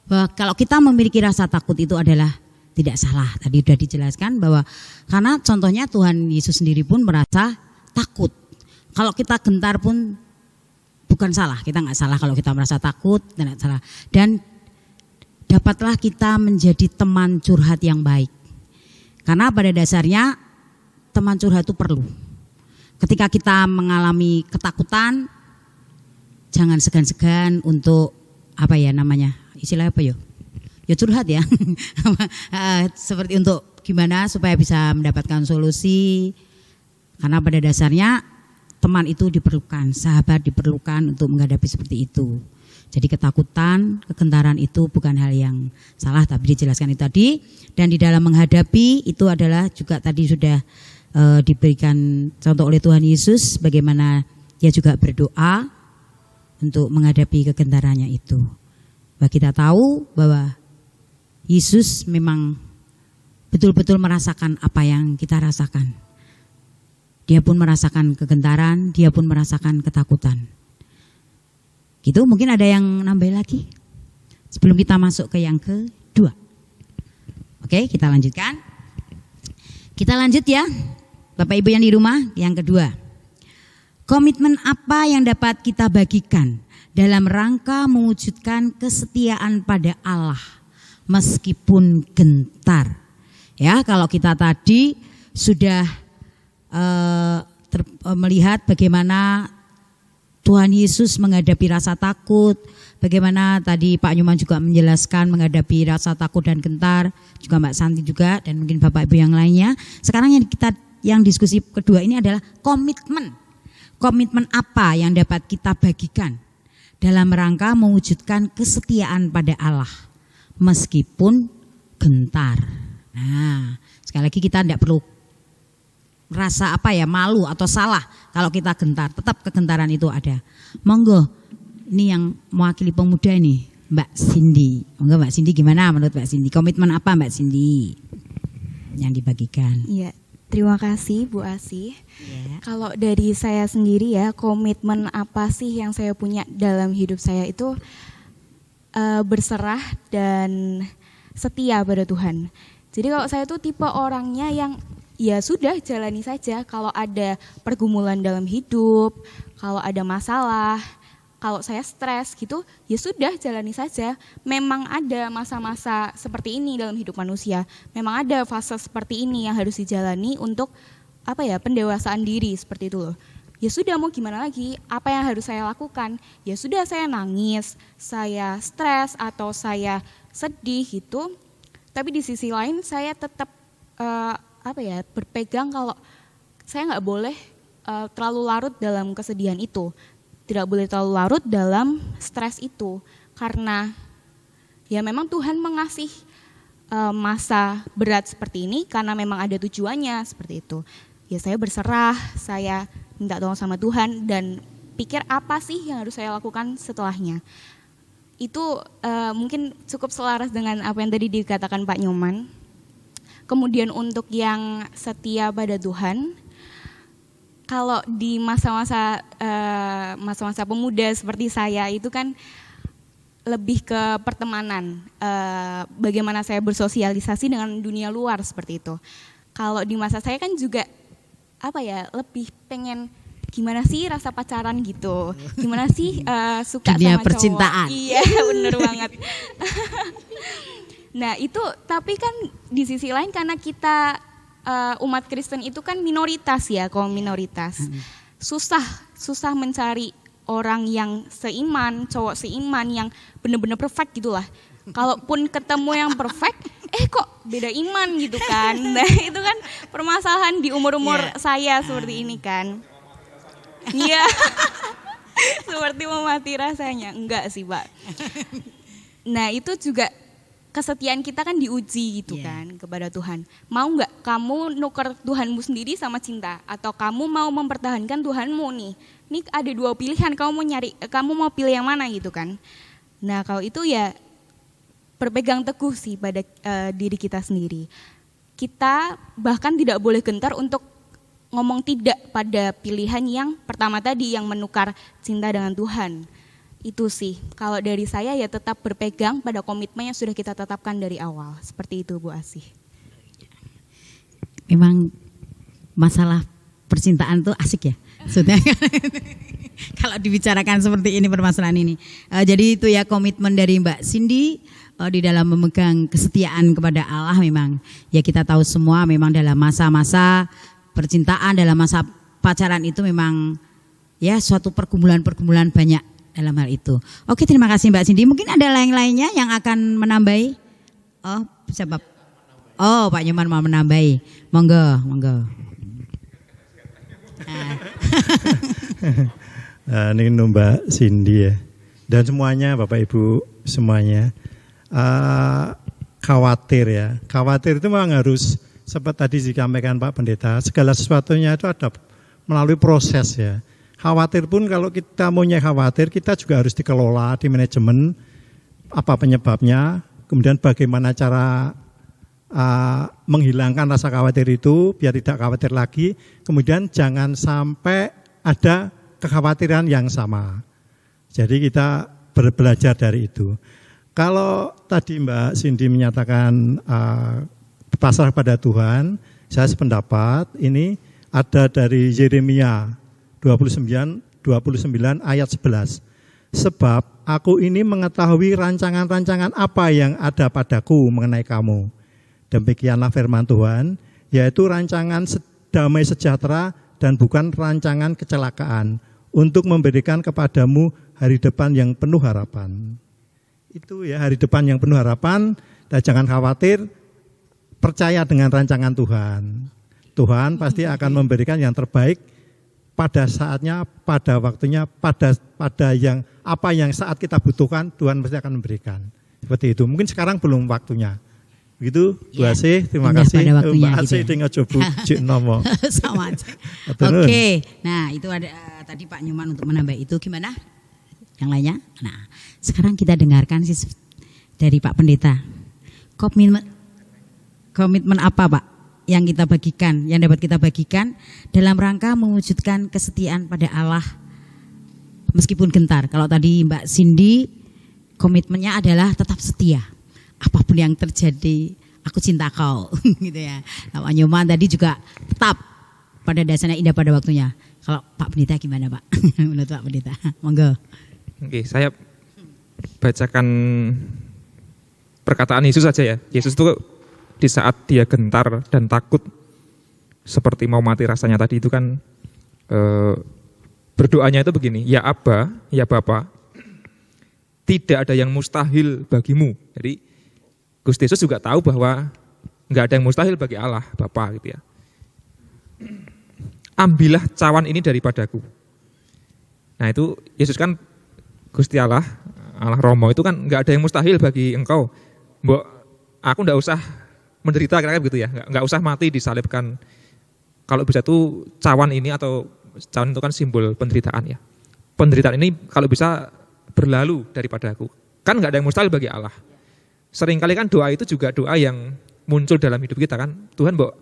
Bahwa kalau kita memiliki rasa takut itu adalah tidak salah. Tadi sudah dijelaskan bahwa karena contohnya Tuhan Yesus sendiri pun merasa takut. Kalau kita gentar pun bukan salah, kita nggak salah kalau kita merasa takut, tidak salah. Dan dapatlah kita menjadi teman curhat yang baik. Karena pada dasarnya teman curhat itu perlu. Ketika kita mengalami ketakutan, jangan segan-segan untuk istilah apa ya? Ya curhat ya. Seperti untuk gimana supaya bisa mendapatkan solusi. Karena pada dasarnya teman itu diperlukan, sahabat diperlukan untuk menghadapi seperti itu. Jadi ketakutan, kegentaran itu bukan hal yang salah, tapi dijelaskan itu tadi. Dan di dalam menghadapi itu adalah juga tadi sudah diberikan contoh oleh Tuhan Yesus, bagaimana dia juga berdoa untuk menghadapi kegentarannya itu. Bahwa kita tahu bahwa Yesus memang betul-betul merasakan apa yang kita rasakan. Dia pun merasakan kegentaran, dia pun merasakan ketakutan. Gitu, mungkin ada yang nambah lagi sebelum kita masuk ke yang kedua. Oke, kita lanjutkan. Kita lanjut ya, Bapak Ibu yang di rumah, yang kedua. Komitmen apa yang dapat kita bagikan dalam rangka mewujudkan kesetiaan pada Allah meskipun gentar? Ya, kalau kita tadi sudah melihat bagaimana Tuhan Yesus menghadapi rasa takut, bagaimana tadi Pak Nyoman juga menjelaskan menghadapi rasa takut dan gentar, juga Mbak Santi juga dan mungkin Bapak Ibu yang lainnya. Sekarang yang diskusi kedua ini adalah komitmen. Komitmen apa yang dapat kita bagikan dalam rangka mewujudkan kesetiaan pada Allah meskipun gentar. Nah, sekali lagi kita tidak perlu rasa malu atau salah kalau kita gentar, tetap kegentaran itu ada. Monggo, ini yang mewakili pemuda ini, Mbak Cindy. Monggo Mbak Cindy, gimana menurut Mbak Cindy? Komitmen apa Mbak Cindy yang dibagikan? Iya, terima kasih Bu Asih. Ya. Kalau dari saya sendiri ya, komitmen apa sih yang saya punya dalam hidup saya itu berserah dan setia pada Tuhan. Jadi kalau saya tuh tipe orangnya yang ya sudah jalani saja. Kalau ada pergumulan dalam hidup, kalau ada masalah, kalau saya stres gitu, ya sudah jalani saja. Memang ada masa-masa seperti ini dalam hidup manusia. Memang ada fase seperti ini yang harus dijalani untuk pendewasaan diri seperti itu loh. Ya sudah, mau gimana lagi? Apa yang harus saya lakukan? Ya sudah, saya nangis, saya stres atau saya sedih gitu. Tapi di sisi lain saya tetap berpegang kalau saya nggak boleh terlalu larut dalam kesedihan itu. Tidak boleh terlalu larut dalam stres itu, karena ya memang Tuhan mengasih masa berat seperti ini karena memang ada tujuannya seperti itu. Ya saya berserah, saya minta tolong sama Tuhan dan pikir apa sih yang harus saya lakukan setelahnya. Itu mungkin cukup selaras dengan apa yang tadi dikatakan Pak Nyoman. Kemudian untuk yang setia pada Tuhan, kalau di masa-masa pemuda seperti saya itu kan lebih ke pertemanan, bagaimana saya bersosialisasi dengan dunia luar seperti itu. Kalau di masa saya kan juga lebih pengen gimana sih rasa pacaran gitu, gimana sih suka dunia sama percintaan. cowok. Iya bener banget. Nah itu, tapi kan di sisi lain karena kita umat Kristen itu kan minoritas ya, kaum minoritas. Susah mencari orang yang seiman, cowok seiman yang benar-benar perfect gitulah. Kalaupun ketemu yang perfect, kok beda iman gitu kan. Nah itu kan permasalahan di umur-umur saya seperti ini kan. Iya, seperti mau mati rasanya. Enggak sih Pak. Nah itu juga kesetiaan kita kan diuji gitu kan kepada Tuhan. Mau nggak kamu nuker Tuhanmu sendiri sama cinta, atau kamu mau mempertahankan Tuhanmu nih? Ini ada dua pilihan, kamu mau pilih yang mana gitu kan? Nah kalau itu ya berpegang teguh sih pada diri kita sendiri. Kita bahkan tidak boleh gentar untuk ngomong tidak pada pilihan yang pertama tadi yang menukar cinta dengan Tuhan. Itu sih, kalau dari saya ya tetap berpegang pada komitmen yang sudah kita tetapkan dari awal. Seperti itu Bu Asih. Memang masalah percintaan tuh asik ya. Maksudnya kalau dibicarakan seperti ini permasalahan ini. Jadi itu ya komitmen dari Mbak Cindy di dalam memegang kesetiaan kepada Allah. Memang ya kita tahu semua memang dalam masa-masa percintaan, dalam masa pacaran itu memang ya suatu pergumulan-pergumulan banyak dalam hal itu. Oke, terima kasih Mbak Cindy. Mungkin ada lain-lainnya yang akan menambahi? Oh, siapa? Oh, Pak Nyoman mau menambahi. Monggo. Nah, ini Mbak Cindy ya. Dan semuanya, Bapak Ibu semuanya khawatir ya. Khawatir itu memang harus seperti tadi disampaikan Pak Pendeta, segala sesuatunya itu ada melalui proses ya. Khawatir pun kalau kita maunya khawatir, kita juga harus dikelola di manajemen apa penyebabnya, kemudian bagaimana cara menghilangkan rasa khawatir itu biar tidak khawatir lagi, kemudian jangan sampai ada kekhawatiran yang sama. Jadi kita belajar dari itu. Kalau tadi Mbak Cindy menyatakan pasrah pada Tuhan, saya sependapat ini ada dari Yeremia 29 ayat 11. Sebab aku ini mengetahui rancangan-rancangan apa yang ada padaku mengenai kamu. Demikianlah firman Tuhan, yaitu rancangan damai sejahtera dan bukan rancangan kecelakaan, untuk memberikan kepadamu hari depan yang penuh harapan. Itu ya, hari depan yang penuh harapan, dan jangan khawatir, percaya dengan rancangan Tuhan. Tuhan pasti akan memberikan yang terbaik pada saatnya, pada waktunya, pada yang apa yang saat kita butuhkan, Tuhan pasti akan memberikan. Seperti itu. Mungkin sekarang belum waktunya. Begitu, Bu Asih, terima kasih. Mbak Asih dengan coba nomo. Sama aja. Oke. Nah, itu ada tadi Pak Nyoman untuk menambah itu, gimana? Yang lainnya? Nah, sekarang kita dengarkan sih dari Pak Pendeta. Komitmen apa Pak yang kita bagikan, yang dapat kita bagikan dalam rangka mewujudkan kesetiaan pada Allah meskipun gentar. Kalau tadi Mbak Cindy komitmennya adalah tetap setia. Apapun yang terjadi, aku cinta kau gitu ya. Nah, Pak Nyoman tadi juga tetap pada dasarnya indah pada waktunya. Kalau Pak Pendeta gimana Pak? Menurut Pak Pendeta, monggo. Oke, saya bacakan perkataan Yesus saja ya. Yesus itu di saat dia gentar dan takut seperti mau mati rasanya tadi itu kan berdoanya itu begini, ya Abba, ya Bapa, tidak ada yang mustahil bagimu. Jadi Gusti Yesus juga tahu bahwa nggak ada yang mustahil bagi Allah Bapa gitu ya. Ambillah cawan ini daripadaku. Nah itu Yesus kan Gusti Allah, Allah Romo itu kan nggak ada yang mustahil bagi engkau. Mbok, aku nggak usah menderita kira-kira begitu ya, nggak usah mati disalibkan. Kalau bisa tuh cawan ini atau cawan itu kan simbol penderitaan ya. Penderitaan ini kalau bisa berlalu daripada aku. Kan nggak ada yang mustahil bagi Allah. Seringkali kan doa itu juga doa yang muncul dalam hidup kita kan. Tuhan mbok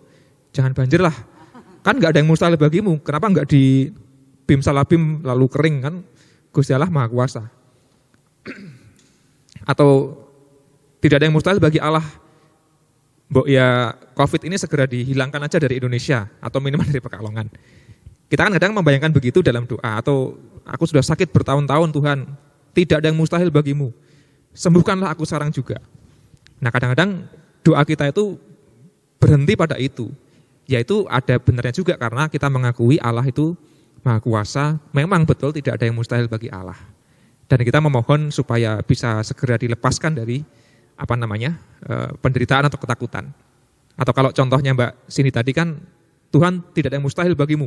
jangan banjir lah. Kan nggak ada yang mustahil bagimu. Kenapa nggak di bim salabim lalu kering kan? Gusti Allah Maha Kuasa. Atau tidak ada yang mustahil bagi Allah. Mbok ya COVID ini segera dihilangkan aja dari Indonesia atau minimal dari Pekalongan. Kita kan kadang membayangkan begitu dalam doa, atau aku sudah sakit bertahun-tahun Tuhan, tidak ada yang mustahil bagimu. Sembuhkanlah aku sekarang juga. Nah kadang-kadang doa kita itu berhenti pada itu. Yaitu ada benarnya juga karena kita mengakui Allah itu Maha Kuasa, memang betul tidak ada yang mustahil bagi Allah. Dan kita memohon supaya bisa segera dilepaskan dari penderitaan atau ketakutan. Atau kalau contohnya Mbak Sini tadi kan, Tuhan tidak ada yang mustahil bagimu.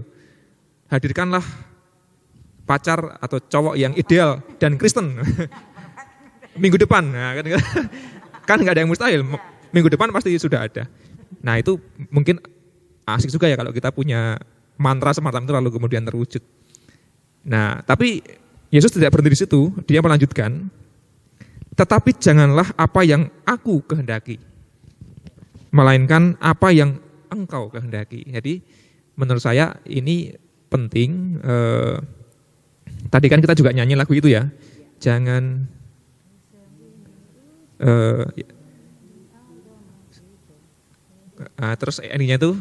Hadirkanlah pacar atau cowok yang ideal dan Kristen. Minggu depan, nah, kan nggak ada yang mustahil. Minggu depan pasti sudah ada. Nah itu mungkin asik juga ya kalau kita punya mantra semacam itu lalu kemudian terwujud. Nah tapi Yesus tidak berhenti di situ, dia melanjutkan. Tetapi janganlah apa yang aku kehendaki, melainkan apa yang engkau kehendaki. Jadi menurut saya ini penting. Tadi kan kita juga nyanyi lagu itu ya. Jangan terus endingnya tuh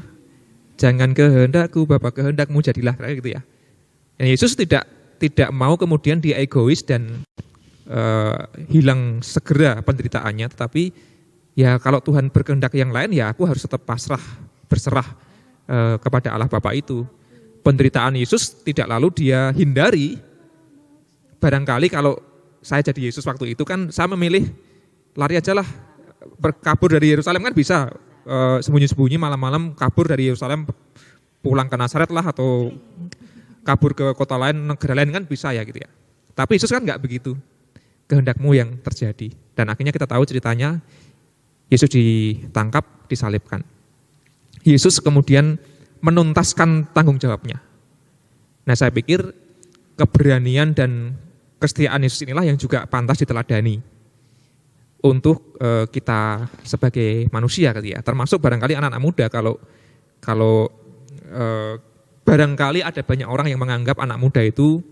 jangan kehendakku Bapa kehendakmu jadilah, kayak gitu ya. Dan Yesus tidak mau kemudian dia egois dan hilang segera penderitaannya, tetapi ya kalau Tuhan berkehendak yang lain ya aku harus tetap berserah kepada Allah Bapa itu. Penderitaan Yesus tidak lalu dia hindari. Barangkali kalau saya jadi Yesus waktu itu kan saya memilih lari aja lah, kabur dari Yerusalem kan bisa, sembunyi-sembunyi malam-malam kabur dari Yerusalem pulang ke Nazaret lah, atau kabur ke kota lain, negara lain kan bisa ya gitu ya. Tapi Yesus kan nggak begitu. Kehendakmu yang terjadi. Dan akhirnya kita tahu ceritanya, Yesus ditangkap, disalibkan. Yesus kemudian menuntaskan tanggung jawabnya. Nah saya pikir keberanian dan kesetiaan Yesus inilah yang juga pantas diteladani untuk kita sebagai manusia gitu ya. Termasuk barangkali anak-anak muda, kalau barangkali ada banyak orang yang menganggap anak muda itu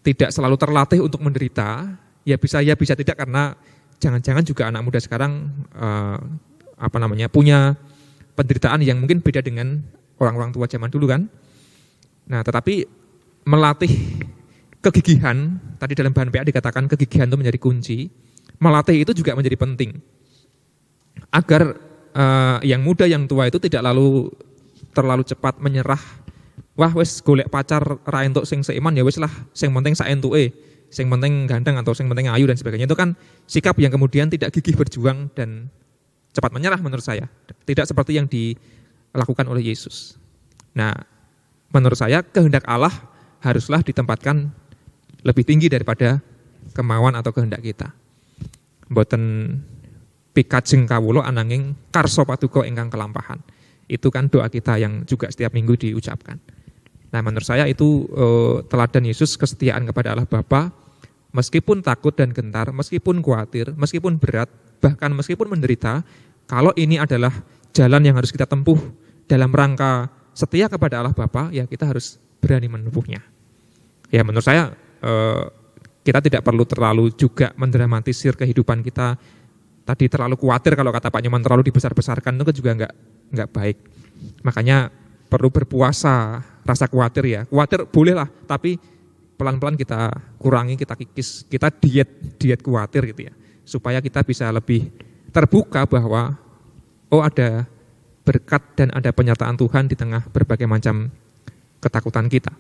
tidak selalu terlatih untuk menderita, ya bisa tidak, karena jangan-jangan juga anak muda sekarang punya penderitaan yang mungkin beda dengan orang-orang tua zaman dulu kan. Nah, tetapi melatih kegigihan, tadi dalam bahan PA dikatakan kegigihan itu menjadi kunci. Melatih itu juga menjadi penting. Agar yang muda, yang tua itu tidak terlalu cepat menyerah. Wah wis golek pacar ra entuk sing seiman ya wis lah, sing penting sak entuke, sing penting ganteng atau sing penting ayu dan sebagainya. Itu kan sikap yang kemudian tidak gigih berjuang dan cepat menyerah menurut saya. Tidak seperti yang dilakukan oleh Yesus. Nah, menurut saya kehendak Allah haruslah ditempatkan lebih tinggi daripada kemauan atau kehendak kita. Mboten pikajeng kawula ananging karsa paduka ingkang kelampahan. Itu kan doa kita yang juga setiap minggu diucapkan. Nah menurut saya itu teladan Yesus, kesetiaan kepada Allah Bapa, meskipun takut dan gentar, meskipun khawatir, meskipun berat, bahkan meskipun menderita, kalau ini adalah jalan yang harus kita tempuh dalam rangka setia kepada Allah Bapa, ya kita harus berani menempuhnya. Ya menurut saya kita tidak perlu terlalu juga mendramatisir kehidupan kita. Tadi terlalu khawatir, kalau kata Pak Nyoman terlalu dibesar-besarkan itu juga enggak baik. Makanya perlu berpuasa rasa khawatir ya. Khawatir bolehlah, tapi pelan-pelan kita kurangi, kita kikis, kita diet khawatir gitu ya. Supaya kita bisa lebih terbuka bahwa ada berkat dan ada penyertaan Tuhan di tengah berbagai macam ketakutan kita.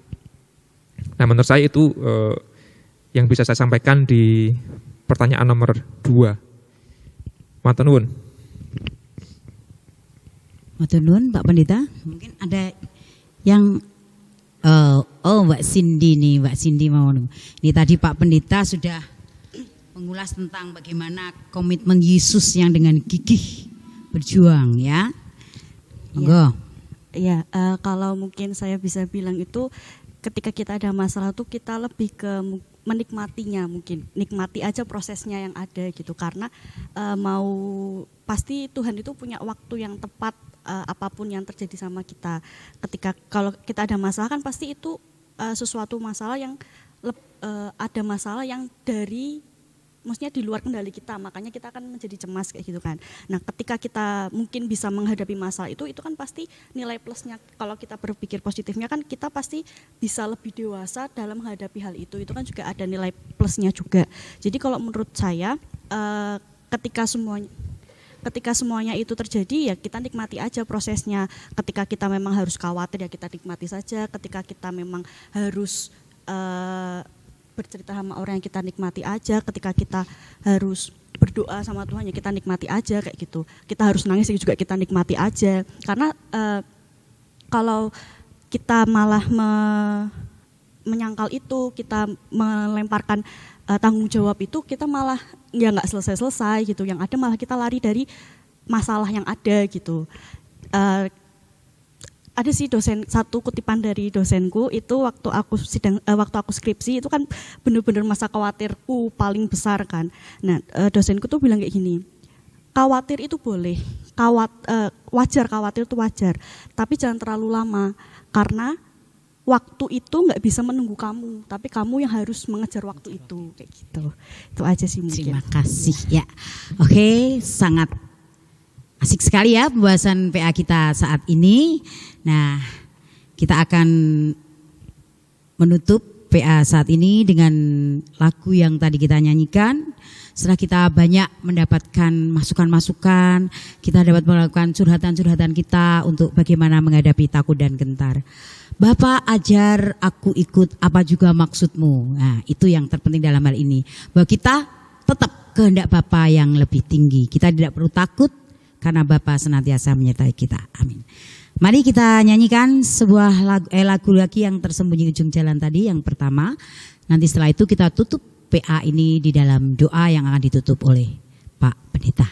Nah, menurut saya itu yang bisa saya sampaikan di pertanyaan nomor 2. Matur nuwun. Matur nuwun Pak Pendeta. Mungkin ada yang Mbak Cindy nih, Mbak Cindy mau. Ini tadi Pak Pendeta sudah mengulas tentang bagaimana komitmen Yesus yang dengan gigih berjuang ya. Monggo. Ya, kalau mungkin saya bisa bilang itu ketika kita ada masalah tuh kita lebih ke menikmatinya, mungkin nikmati aja prosesnya yang ada gitu, karena pasti Tuhan itu punya waktu yang tepat apapun yang terjadi sama kita. Ketika kalau kita ada masalah kan pasti itu sesuatu masalah yang ada masalah yang maksudnya di luar kendali kita, makanya kita akan menjadi cemas kayak gitu kan. Nah, ketika kita mungkin bisa menghadapi masalah itu kan pasti nilai plusnya, kalau kita berpikir positifnya kan kita pasti bisa lebih dewasa dalam menghadapi hal itu kan juga ada nilai plusnya juga. Jadi kalau menurut saya ketika semuanya itu terjadi ya kita nikmati aja prosesnya. Ketika kita memang harus khawatir ya kita nikmati saja. Ketika kita memang harus bercerita sama orang yang kita nikmati aja. Ketika kita harus berdoa sama Tuhan ya kita nikmati aja kayak gitu. Kita harus nangis juga kita nikmati aja. Karena kalau kita malah menyangkal itu, kita melemparkan tanggung jawab itu, kita malah ya nggak selesai-selesai gitu. Yang ada malah kita lari dari masalah yang ada gitu. Ada sih satu kutipan dari dosenku itu waktu aku skripsi itu kan benar-benar masa khawatirku paling besar kan. Nah, dosenku tuh bilang kayak gini, khawatir itu boleh, wajar khawatir itu wajar, tapi jangan terlalu lama karena waktu itu nggak bisa menunggu kamu, tapi kamu yang harus mengejar waktu itu kayak gitu. Itu aja sih mungkin. Terima kasih ya. Oke, sangat asik sekali ya pembahasan PA kita saat ini. Nah, kita akan menutup PA saat ini dengan lagu yang tadi kita nyanyikan. Setelah kita banyak mendapatkan masukan-masukan, kita dapat melakukan curhatan-curhatan kita untuk bagaimana menghadapi takut dan gentar. Bapak ajar aku ikut apa juga maksudmu. Nah, itu yang terpenting dalam hal ini. Bahwa kita tetap kehendak Bapa yang lebih tinggi. Kita tidak perlu takut karena Bapa senantiasa menyertai kita. Amin. Mari kita nyanyikan sebuah lagu lagi yang tersembunyi ujung jalan tadi yang pertama. Nanti setelah itu kita tutup PA ini di dalam doa yang akan ditutup oleh Pak Pendeta.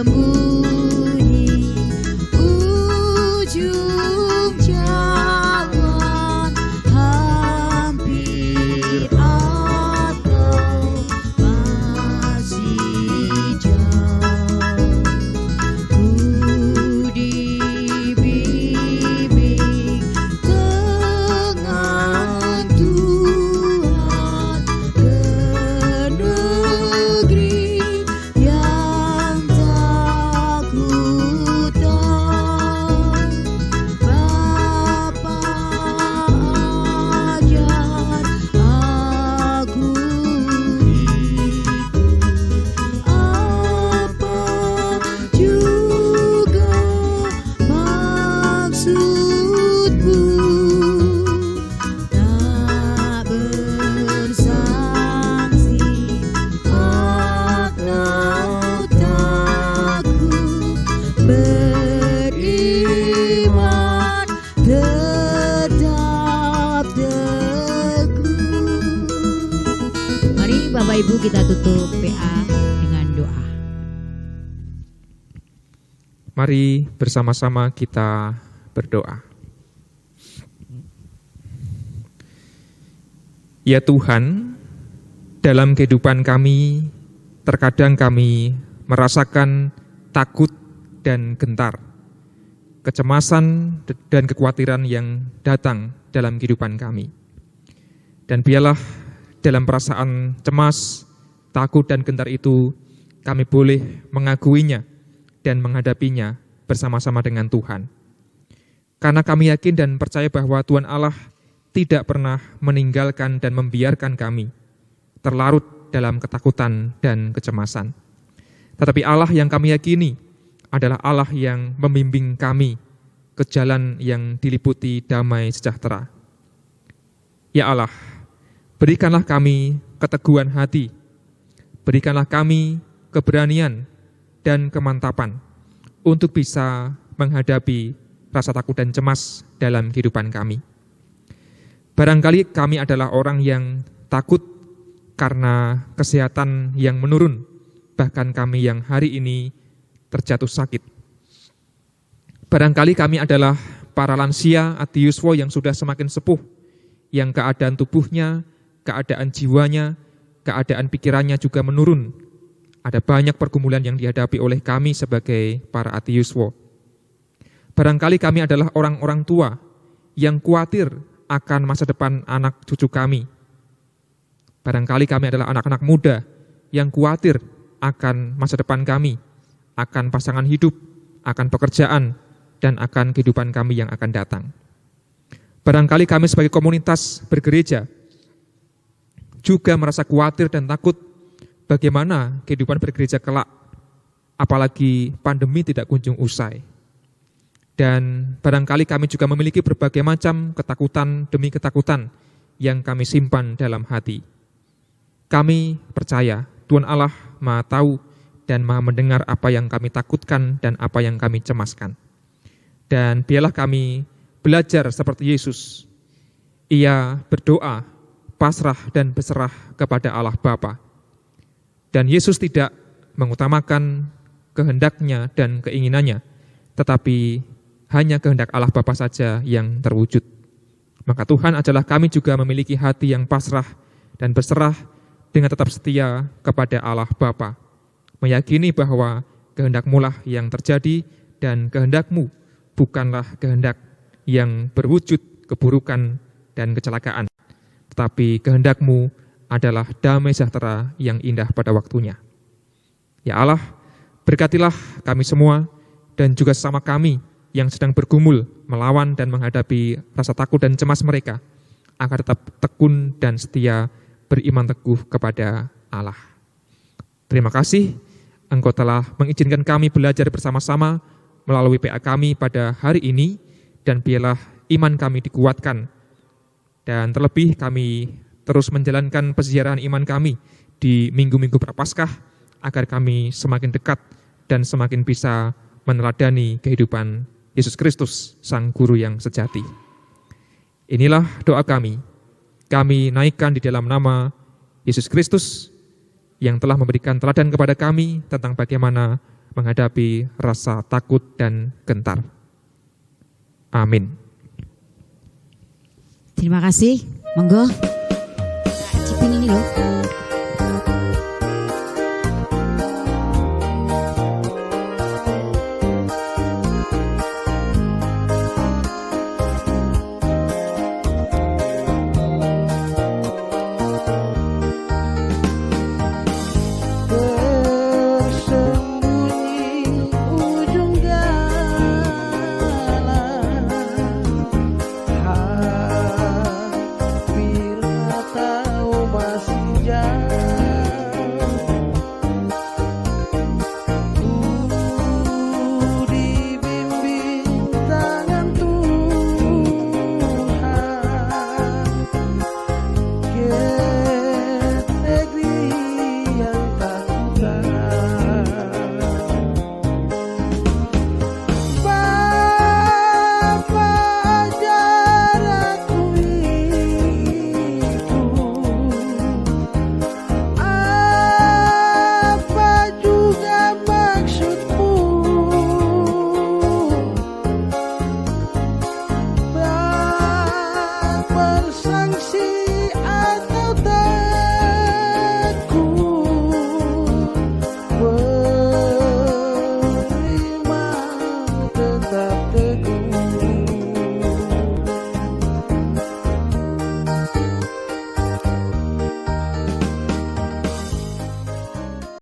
Tersembunyi ujung jalan, hampir atau masih jauh, ku dibimbing dengan Tuhan ke negeri yang takutan. Bapa ajar aku apa juga maksudmu, tak bersangsi atau takut, beriman tetap teguh. Mari Bapak Ibu kita tutup PA dengan doa. Mari bersama-sama kita berdoa. Ya Tuhan, dalam kehidupan kami, terkadang kami merasakan takut dan gentar. kecemasan dan kekhawatiran yang datang dalam kehidupan kami. Dan biarlah dalam perasaan cemas, takut dan gentar itu kami boleh mengakuinya dan menghadapinya bersama-sama dengan Tuhan. Karena kami yakin dan percaya bahwa Tuhan Allah tidak pernah meninggalkan dan membiarkan kami terlarut dalam ketakutan dan kecemasan. Tetapi Allah yang kami yakini adalah Allah yang membimbing kami ke jalan yang diliputi damai sejahtera. Ya Allah, berikanlah kami keteguhan hati, berikanlah kami keberanian dan kemantapan untuk bisa menghadapi rasa takut dan cemas dalam kehidupan kami. Barangkali kami adalah orang yang takut karena kesehatan yang menurun, bahkan kami yang hari ini terjatuh sakit. Barangkali kami adalah para lansia ati yuswa yang sudah semakin sepuh, yang keadaan tubuhnya, keadaan jiwanya, keadaan pikirannya juga menurun. Ada banyak pergumulan yang dihadapi oleh kami sebagai para ati yuswa. Barangkali kami adalah orang-orang tua yang khawatir akan masa depan anak cucu kami. Barangkali kami adalah anak-anak muda yang khawatir akan masa depan kami, akan pasangan hidup, akan pekerjaan, dan akan kehidupan kami yang akan datang. Barangkali kami sebagai komunitas bergereja juga merasa khawatir dan takut bagaimana kehidupan bergereja kelak, apalagi pandemi tidak kunjung usai. Dan barangkali kami juga memiliki berbagai macam ketakutan demi ketakutan yang kami simpan dalam hati. Kami percaya Tuhan Allah Maha tahu dan Maha mendengar apa yang kami takutkan dan apa yang kami cemaskan. Dan biarlah kami belajar seperti Yesus. Ia berdoa, pasrah dan berserah kepada Allah Bapa. Dan Yesus tidak mengutamakan kehendaknya dan keinginannya, tetapi hanya kehendak Allah Bapa saja yang terwujud. Maka Tuhan ajalah kami juga memiliki hati yang pasrah dan berserah dengan tetap setia kepada Allah Bapa, meyakini bahwa kehendak-Mu lah yang terjadi dan kehendak-Mu bukanlah kehendak yang berwujud keburukan dan kecelakaan, tetapi kehendak-Mu adalah damai sejahtera yang indah pada waktunya. Ya Allah, berkatilah kami semua dan juga sesama kami yang sedang bergumul melawan dan menghadapi rasa takut dan cemas mereka, agar tetap tekun dan setia beriman teguh kepada Allah. Terima kasih Engkau telah mengizinkan kami belajar bersama-sama melalui PA kami pada hari ini, dan biarlah iman kami dikuatkan. Dan terlebih kami terus menjalankan peziarahan iman kami di minggu-minggu Prapaskah, agar kami semakin dekat dan semakin bisa meneladani kehidupan Yesus Kristus, Sang Guru yang sejati. Inilah doa kami. Kami naikkan di dalam nama Yesus Kristus yang telah memberikan teladan kepada kami tentang bagaimana menghadapi rasa takut dan gentar. Amin. Terima kasih. Monggo.